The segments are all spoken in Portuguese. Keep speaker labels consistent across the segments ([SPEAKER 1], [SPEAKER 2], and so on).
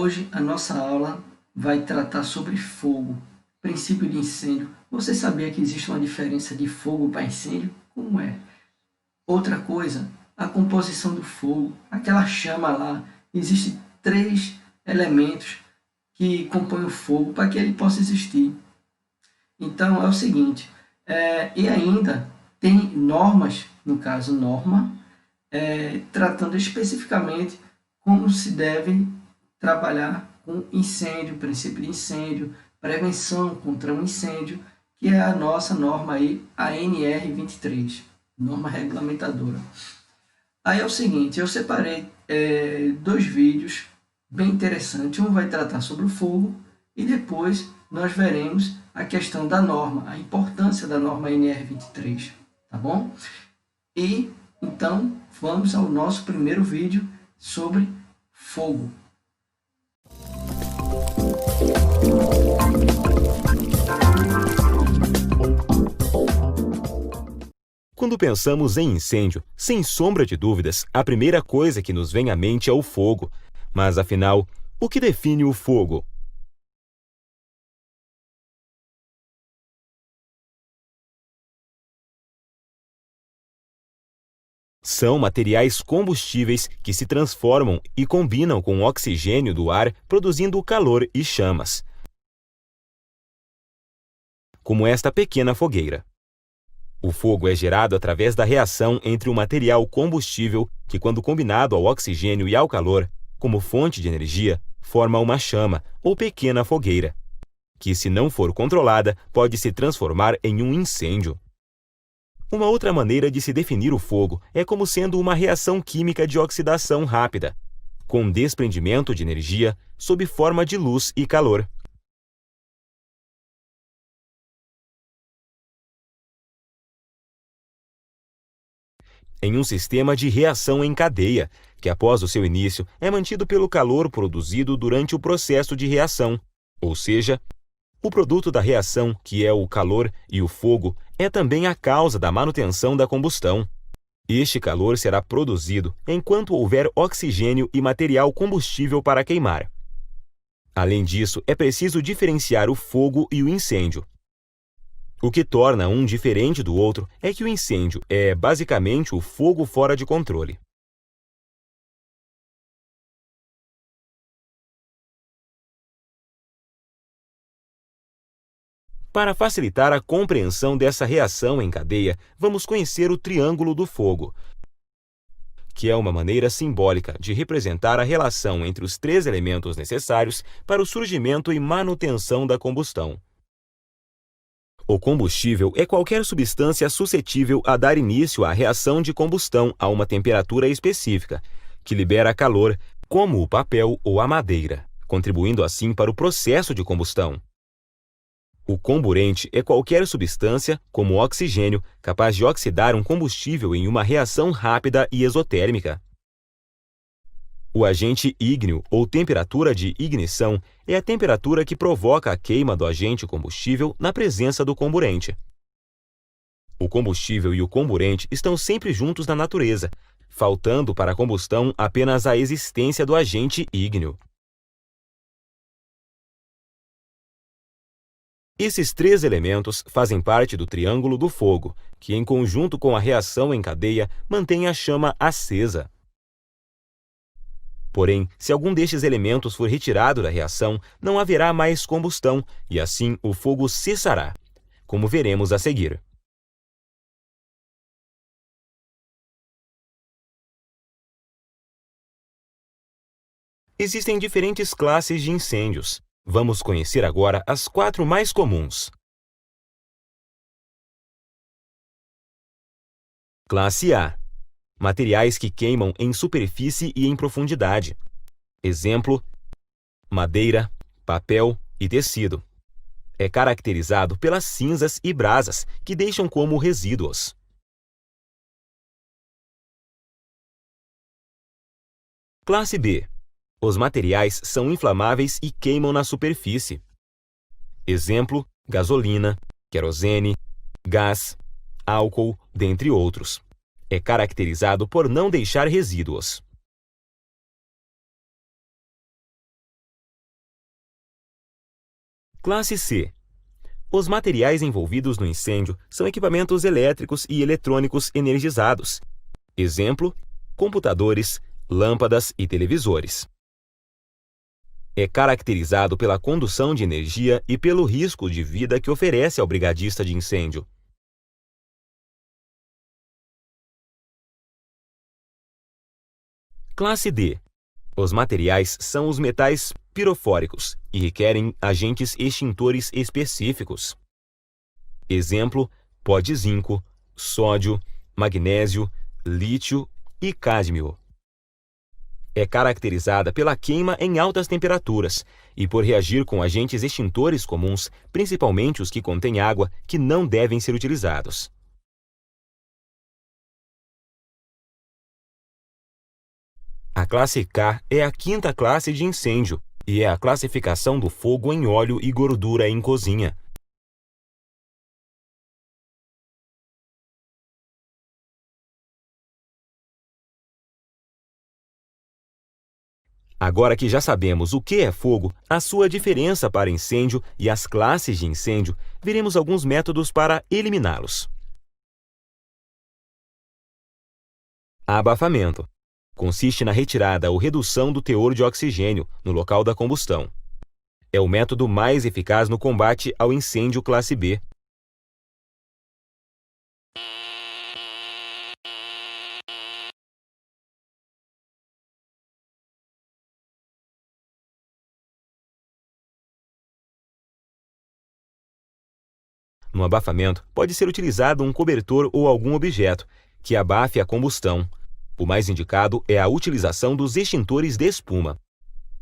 [SPEAKER 1] Hoje a nossa aula vai tratar sobre fogo, princípio de incêndio. Você sabia que existe uma diferença de fogo para incêndio? Como é? Outra coisa, a composição do fogo, aquela chama lá, existem 3 elementos que compõem o fogo para que ele possa existir. Então é o seguinte, e ainda tem normas, no caso norma, tratando especificamente como se deve trabalhar com incêndio, princípio de incêndio, prevenção contra um incêndio, que é a nossa norma aí, a NR23, norma regulamentadora. Aí é o seguinte, eu separei 2 vídeos bem interessantes, um vai tratar sobre o fogo e depois nós veremos a questão da norma, a importância da norma NR23, tá bom? E então vamos ao nosso primeiro vídeo sobre fogo.
[SPEAKER 2] Quando pensamos em incêndio, sem sombra de dúvidas, a primeira coisa que nos vem à mente é o fogo. Mas, afinal, o que define o fogo? São materiais combustíveis que se transformam e combinam com o oxigênio do ar, produzindo calor e chamas. Como esta pequena fogueira. O fogo é gerado através da reação entre um material combustível que, quando combinado ao oxigênio e ao calor, como fonte de energia, forma uma chama ou pequena fogueira, que, se não for controlada, pode se transformar em um incêndio. Uma outra maneira de se definir o fogo é como sendo uma reação química de oxidação rápida, com desprendimento de energia sob forma de luz e calor. Em um sistema de reação em cadeia, que após o seu início é mantido pelo calor produzido durante o processo de reação, ou seja, o produto da reação, que é o calor e o fogo, é também a causa da manutenção da combustão. Este calor será produzido enquanto houver oxigênio e material combustível para queimar. Além disso, é preciso diferenciar o fogo e o incêndio. O que torna um diferente do outro é que o incêndio é basicamente o fogo fora de controle. Para facilitar a compreensão dessa reação em cadeia, vamos conhecer o triângulo do fogo, que é uma maneira simbólica de representar a relação entre os 3 elementos necessários para o surgimento e manutenção da combustão. O combustível é qualquer substância suscetível a dar início à reação de combustão a uma temperatura específica, que libera calor, como o papel ou a madeira, contribuindo assim para o processo de combustão. O comburente é qualquer substância, como o oxigênio, capaz de oxidar um combustível em uma reação rápida e exotérmica. O agente ígneo, ou temperatura de ignição, é a temperatura que provoca a queima do agente combustível na presença do comburente. O combustível e o comburente estão sempre juntos na natureza, faltando para a combustão apenas a existência do agente ígneo. Esses 3 elementos fazem parte do triângulo do fogo, que, em conjunto com a reação em cadeia, mantém a chama acesa. Porém, se algum destes elementos for retirado da reação, não haverá mais combustão e, assim, o fogo cessará, como veremos a seguir. Existem diferentes classes de incêndios. Vamos conhecer agora as 4 mais comuns. Classe A. Materiais que queimam em superfície e em profundidade. Exemplo: madeira, papel e tecido. É caracterizado pelas cinzas e brasas, que deixam como resíduos. Classe B. Os materiais são inflamáveis e queimam na superfície. Exemplo: gasolina, querosene, gás, álcool, dentre outros. É caracterizado por não deixar resíduos. Classe C. Os materiais envolvidos no incêndio são equipamentos elétricos e eletrônicos energizados. Exemplo: computadores, lâmpadas e televisores. É caracterizado pela condução de energia e pelo risco de vida que oferece ao brigadista de incêndio. Classe D. Os materiais são os metais pirofóricos e requerem agentes extintores específicos. Exemplo: pó de zinco, sódio, magnésio, lítio e cádmio. É caracterizada pela queima em altas temperaturas e por reagir com agentes extintores comuns, principalmente os que contêm água, que não devem ser utilizados. A classe K é a quinta classe de incêndio e é a classificação do fogo em óleo e gordura em cozinha. Agora que já sabemos o que é fogo, a sua diferença para incêndio e as classes de incêndio, veremos alguns métodos para eliminá-los. Abafamento. Consiste na retirada ou redução do teor de oxigênio no local da combustão. É o método mais eficaz no combate ao incêndio classe B. No abafamento, pode ser utilizado um cobertor ou algum objeto que abafe a combustão. O mais indicado é a utilização dos extintores de espuma.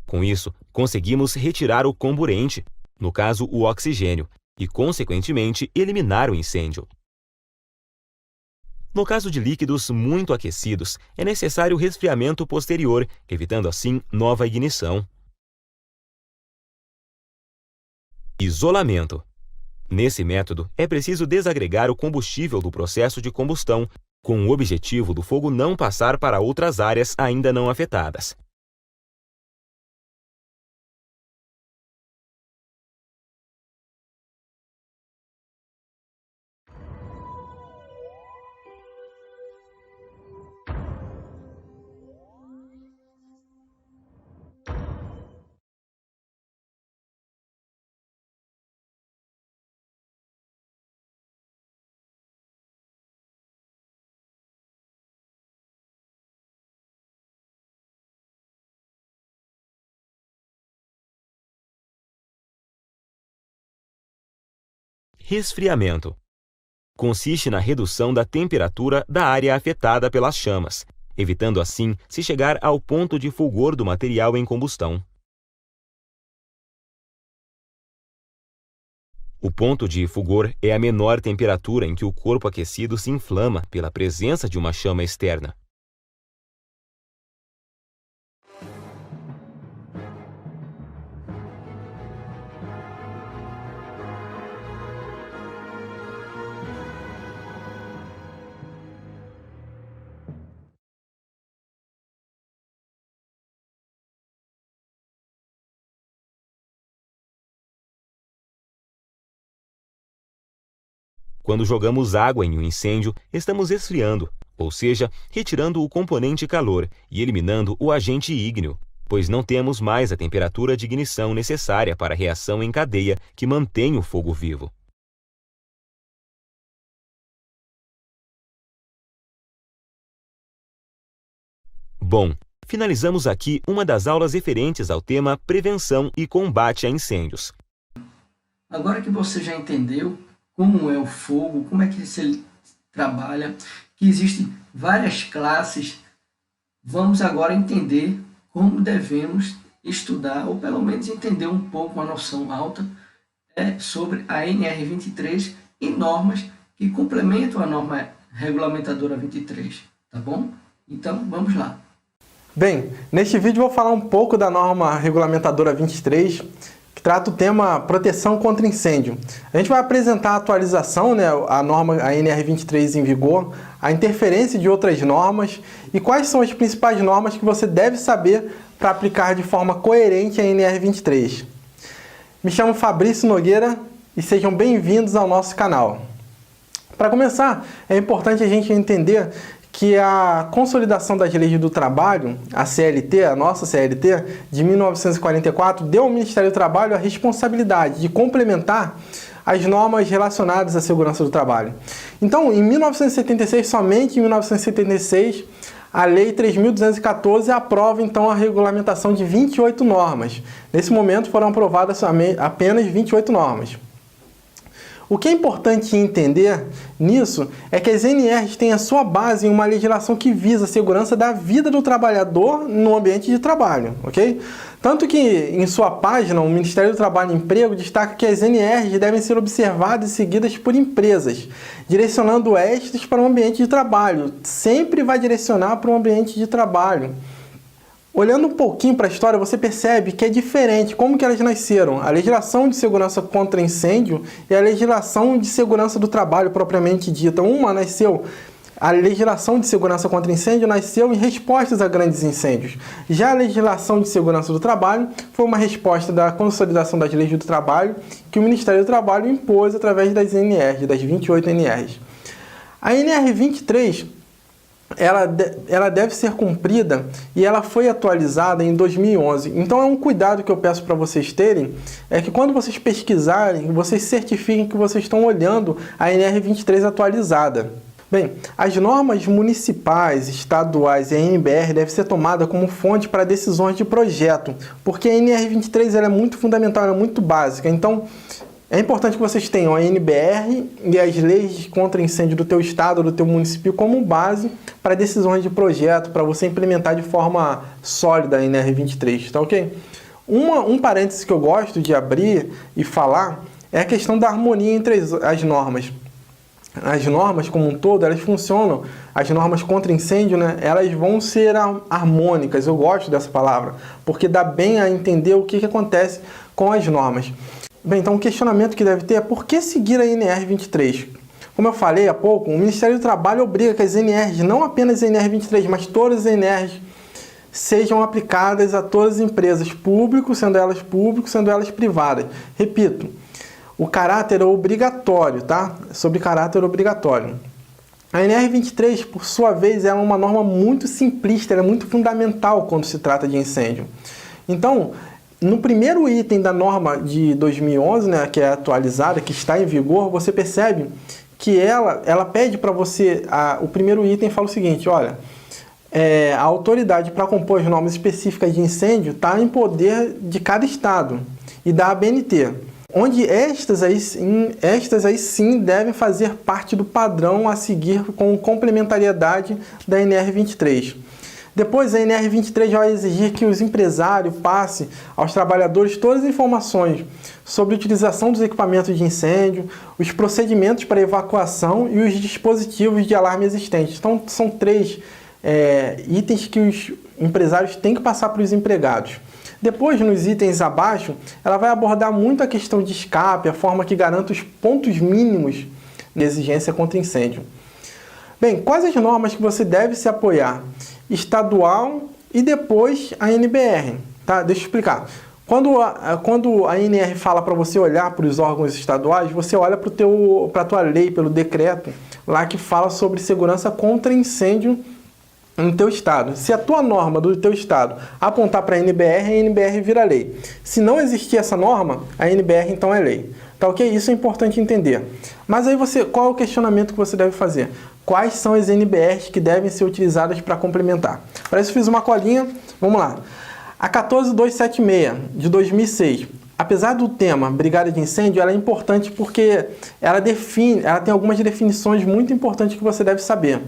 [SPEAKER 2] Com isso, conseguimos retirar o comburente, no caso o oxigênio, e, consequentemente, eliminar o incêndio. No caso de líquidos muito aquecidos, é necessário resfriamento posterior, evitando assim nova ignição. Isolamento. Nesse método, é preciso desagregar o combustível do processo de combustão, com o objetivo do fogo não passar para outras áreas ainda não afetadas. Resfriamento. Consiste na redução da temperatura da área afetada pelas chamas, evitando assim se chegar ao ponto de fulgor do material em combustão. O ponto de fulgor é a menor temperatura em que o corpo aquecido se inflama pela presença de uma chama externa. Quando jogamos água em um incêndio, estamos esfriando, ou seja, retirando o componente calor e eliminando o agente ígneo, pois não temos mais a temperatura de ignição necessária para a reação em cadeia que mantém o fogo vivo. Bom, finalizamos aqui uma das aulas referentes ao tema prevenção e combate a incêndios.
[SPEAKER 1] Agora que você já entendeu como é o fogo, como é que ele trabalha, que existem várias classes, vamos agora entender como devemos estudar, ou pelo menos entender um pouco, uma noção alta sobre a NR23 e normas que complementam a norma regulamentadora 23, tá bom? Então, vamos lá.
[SPEAKER 3] Bem, neste vídeo vou falar um pouco da norma regulamentadora 23, que trata o tema proteção contra incêndio. A gente vai apresentar a atualização, a norma, a NR23 em vigor, a interferência de outras normas e quais são as principais normas que você deve saber para aplicar de forma coerente a NR23. Me chamo Fabrício Nogueira e sejam bem-vindos ao nosso canal. Para começar, é importante a gente entender que a Consolidação das Leis do Trabalho, a CLT, a nossa CLT, de 1944, deu ao Ministério do Trabalho a responsabilidade de complementar as normas relacionadas à segurança do trabalho. Então, em 1976, somente em 1976, a Lei 3.214 aprova, então, a regulamentação de 28 normas. Nesse momento, foram aprovadas apenas 28 normas. O que é importante entender nisso é que as NRs têm a sua base em uma legislação que visa a segurança da vida do trabalhador no ambiente de trabalho, ok? Tanto que, em sua página, o Ministério do Trabalho e Emprego destaca que as NRs devem ser observadas e seguidas por empresas, direcionando estas para o ambiente de trabalho. Sempre vai direcionar para o ambiente de trabalho. Olhando um pouquinho para a história, você percebe que é diferente como que elas nasceram. A legislação de segurança contra incêndio e a legislação de segurança do trabalho propriamente dita. A legislação de segurança contra incêndio nasceu em respostas a grandes incêndios. Já a legislação de segurança do trabalho foi uma resposta da Consolidação das Leis do Trabalho que o Ministério do Trabalho impôs através das NRs, das 28 NRs. A NR 23... ela deve ser cumprida e ela foi atualizada em 2011. Então é um cuidado que eu peço para vocês terem, é que quando vocês pesquisarem, vocês certifiquem que vocês estão olhando a NR 23 atualizada. Bem, as normas municipais, estaduais e a NBR devem ser tomadas como fonte para decisões de projeto, porque a NR 23 ela é muito fundamental, ela é muito básica. Então, é importante que vocês tenham a NBR e as leis contra incêndio do teu estado ou do teu município como base para decisões de projeto, para você implementar de forma sólida a NR 23, tá ok? Um parêntese que eu gosto de abrir e falar é a questão da harmonia entre as normas. As normas como um todo, elas funcionam, as normas contra incêndio, né, elas vão ser harmônicas, eu gosto dessa palavra, porque dá bem a entender o que acontece com as normas. Bem, então o questionamento que deve ter é por que seguir a NR 23? Como eu falei há pouco, o Ministério do Trabalho obriga que as NRs, não apenas a NR 23, mas todas as NRs, sejam aplicadas a todas as empresas, públicas, sendo elas privadas. Repito, o caráter é obrigatório, tá? Sobre caráter obrigatório. A NR 23, por sua vez, é uma norma muito simplista, ela é muito fundamental quando se trata de incêndio. Então, no primeiro item da norma de 2011, né, que é atualizada, que está em vigor, você percebe que ela pede para você, o primeiro item fala o seguinte, olha, a autoridade para compor as normas específicas de incêndio está em poder de cada estado e da ABNT, onde estas aí sim devem fazer parte do padrão a seguir com complementariedade da NR 23. Depois, a NR 23 vai exigir que os empresários passem aos trabalhadores todas as informações sobre a utilização dos equipamentos de incêndio, os procedimentos para evacuação e os dispositivos de alarme existentes. Então, são três itens que os empresários têm que passar para os empregados. Depois, nos itens abaixo, ela vai abordar muito a questão de escape, a forma que garanta os pontos mínimos de exigência contra incêndio. Bem, quais as normas que você deve se apoiar? Estadual e depois a NBR, tá? Deixa eu explicar. Quando a NR fala para você olhar para os órgãos estaduais, você olha para a tua lei, pelo decreto, lá que fala sobre segurança contra incêndio no teu estado. Se a tua norma do teu estado apontar para a NBR vira lei. Se não existir essa norma, a NBR então é lei. Tá ok? Isso é importante entender. Mas aí qual é o questionamento que você deve fazer? Quais são as NBRs que devem ser utilizadas para complementar? Para isso fiz uma colinha, vamos lá. A 14276, de 2006. Apesar do tema brigada de incêndio, ela é importante porque ela tem algumas definições muito importantes que você deve saber.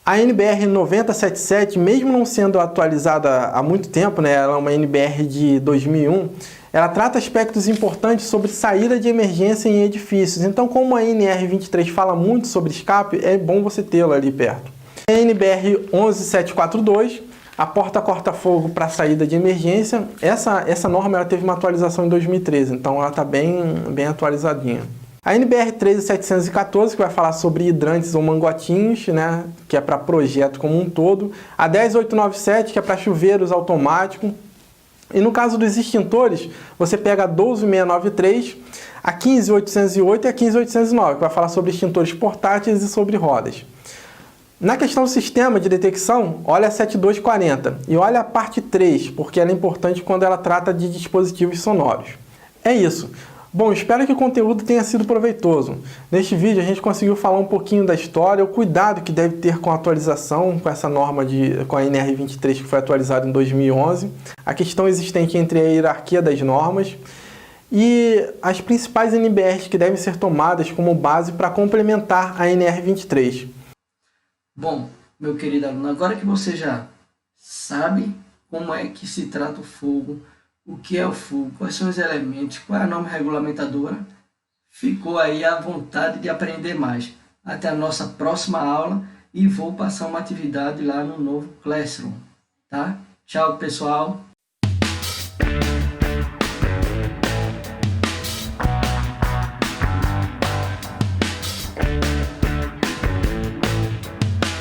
[SPEAKER 3] A NBR 9077, mesmo não sendo atualizada há muito tempo, né, ela é uma NBR de 2001, ela trata aspectos importantes sobre saída de emergência em edifícios. Então, como a NR 23 fala muito sobre escape, é bom você tê-la ali perto. A NBR 11742, a porta corta-fogo para saída de emergência. Essa norma ela teve uma atualização em 2013, então ela está bem atualizadinha. A NBR 13714, que vai falar sobre hidrantes ou mangotinhos, né, que é para projeto como um todo. A 10897, que é para chuveiros automáticos. E no caso dos extintores, você pega a 12693, a 15808 e a 15809, que vai falar sobre extintores portáteis e sobre rodas. Na questão do sistema de detecção, olha a 7240 e olha a parte 3, porque ela é importante quando ela trata de dispositivos sonoros. É isso. Bom, espero que o conteúdo tenha sido proveitoso. Neste vídeo a gente conseguiu falar um pouquinho da história, o cuidado que deve ter com a atualização, com essa norma com a NR23 que foi atualizada em 2011, a questão existente entre a hierarquia das normas e as principais NBRs que devem ser tomadas como base para complementar a NR23.
[SPEAKER 1] Bom, meu querido aluno, agora que você já sabe como é que se trata o fogo, o que é o fogo, quais são os elementos, qual é a norma regulamentadora, ficou aí à vontade de aprender mais. Até a nossa próxima aula e vou passar uma atividade lá no novo Classroom, tá? Tchau, pessoal!